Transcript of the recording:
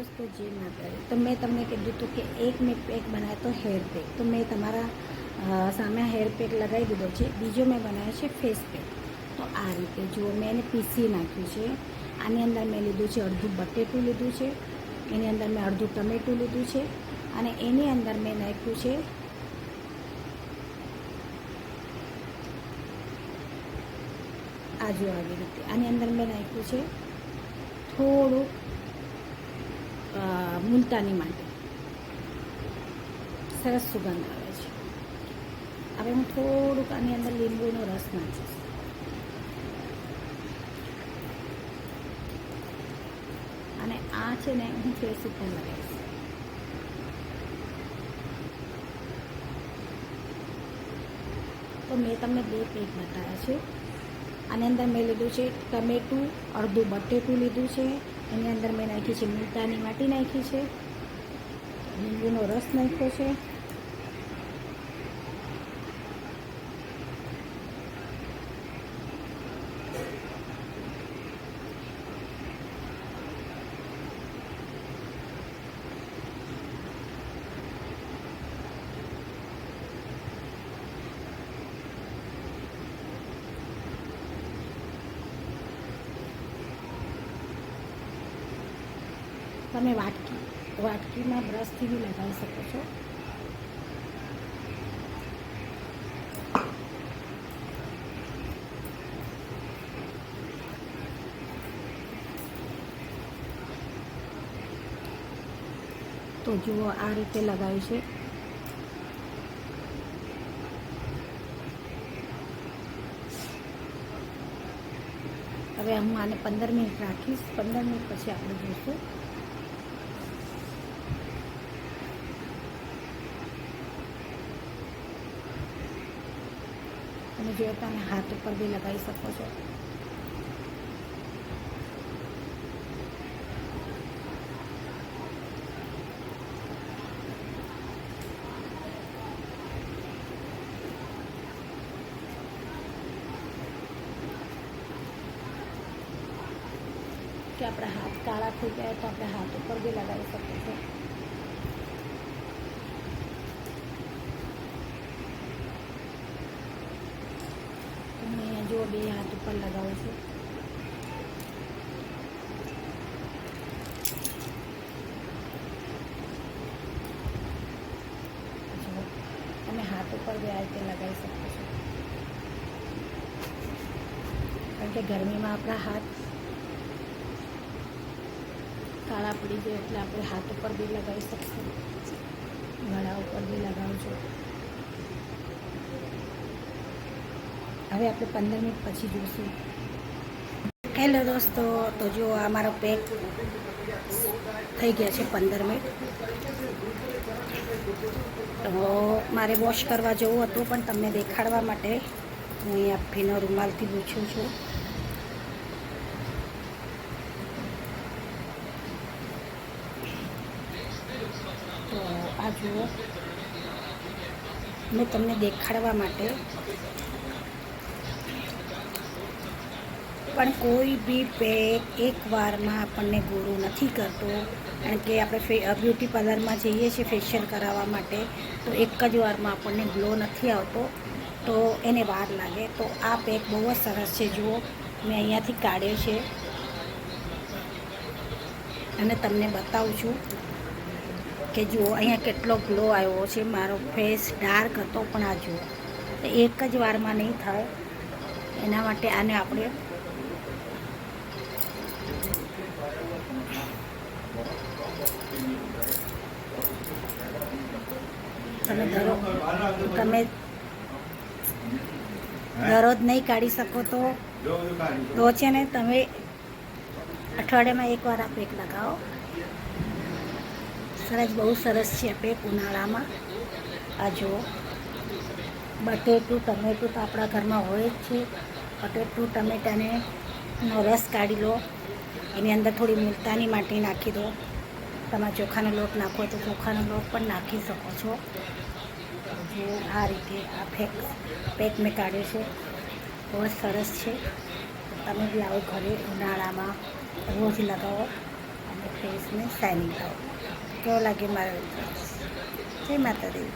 दोस्तों जय माताजी। तो मैं तमने कीधुं હતું કે એક મેં પેક બનાવ્યો તો હેર પેક, તો મેં તમારા સામે હેર પેક લગાવી દીધો છે। બીજો મેં બનાવ્યો છે ફેસ પેક। તો આ રીતે જુઓ, મેં એને પીસી નાખ્યું છે। આની અંદર મેં લીધું છે અડધું બટેટું લીધું છે, એની અંદર મેં અડધું ટમેટું લીધું છે, અને એની અંદર મેં નાખ્યું છે આજો આવી રીતે। આની અંદર મેં નાખ્યું છે થોડુંક મુલતાની માટે, સરસ સુગંધ આવે છે। હવે હું થોડુંક આની અંદર લીંબુનો રસ નાખીશ, અને આ છે ને હું ફેસ ઉપર લગાવીશ। તો મેં તમને બે પેક બતાવ્યા છે। આની અંદર મેં લીધું છે ટમેટું, અડધું બટેટું લીધું છે, એની અંદર મેં નાખી છે મુલતાની માટી નાખી છે, લીંબુનો રસ નાખ્યો છે, તમે વાટકીમાં બ્રશથી બી લગાવી શકો છો। તો જુઓ, આ રીતે લગાવ્યું છે। હવે હું આને 15 મિનિટ રાખીશ। 15 મિનિટ પછી આપણે જોઈશું। તમે જો, તમે હાથ ઉપર બી લગાવી શકો છો। કે આપણા હાથ કાળા થઈ ગયા તો આપણે હાથ ઉપર બી લગાવી શકીએ છીએ। જો બે હાથ ઉપર લગાવું છું। જો તમે હાથ ઉપર બે આ રીતે લગાવી શકો છો, કારણ કે ગરમીમાં આપણા હાથ કાળા પડી જાય, એટલે આપણે હાથ ઉપર બી લગાવી શકશું, ગળા ઉપર બી લગાવજો। હવે આપણે 15 મિનિટ પછી જોઈશું। હેલો દોસ્તો, તો જો આ મારો પેક થઈ ગયા છે 15 મિનિટ। તો મારે વોશ કરવા જવું હતું, પણ તમને દેખાડવા માટે હું અહીંયા ભીનો રૂમાલથી લૂછું છું। તો આ જુઓ, મેં તમને દેખાડવા માટે, પણ કોઈ બી પેક એકવારમાં આપણને ગોરું નથી કરતો, કારણ કે આપણે બ્યુટી પાર્લરમાં જઈએ છીએ ફેશિયલ કરાવવા માટે, તો એક જ વારમાં આપણને ગ્લો નથી આવતો, તો એને વાર લાગે। તો આ પેક બહુ જ સરસ છે। જુઓ, મેં અહીંયાથી કાઢ્યો છે અને તમને બતાવું છું કે જુઓ અહીંયા કેટલો ગ્લો આવ્યો છે। મારો ફેસ ડાર્ક હતો, પણ આ જુઓ, એક જ વારમાં નહીં થાય, એના માટે આને આપણે તમે દરરોજ નહીં કાઢી શકો તો છે ને, તમે અઠવાડિયામાં એકવાર આ પેક લગાવો। સરસ, બહુ સરસ છે પેક ઉનાળામાં। આ જુઓ, બટેટું ટમેટું તો આપણા ઘરમાં હોય જ છે। બટેટું ટમેટાને નો રસ કાઢી લો, એની અંદર થોડી મુલતાની માટી નાખી દો। તમારે ચોખાનો લોટ નાખવો તો ચોખાનો લોટ પણ નાખી શકો છો। જે આ રીતે આ પેક મેં કાઢ્યો છે, બહુ જ સરસ છે। તમે બી આવો ઘરે ઉનાળામાં રોજ લગાવો અને ફેસને શાઇનિંગ થાવ. કેવો લાગે મારો વિડીયો? જય માતાજી.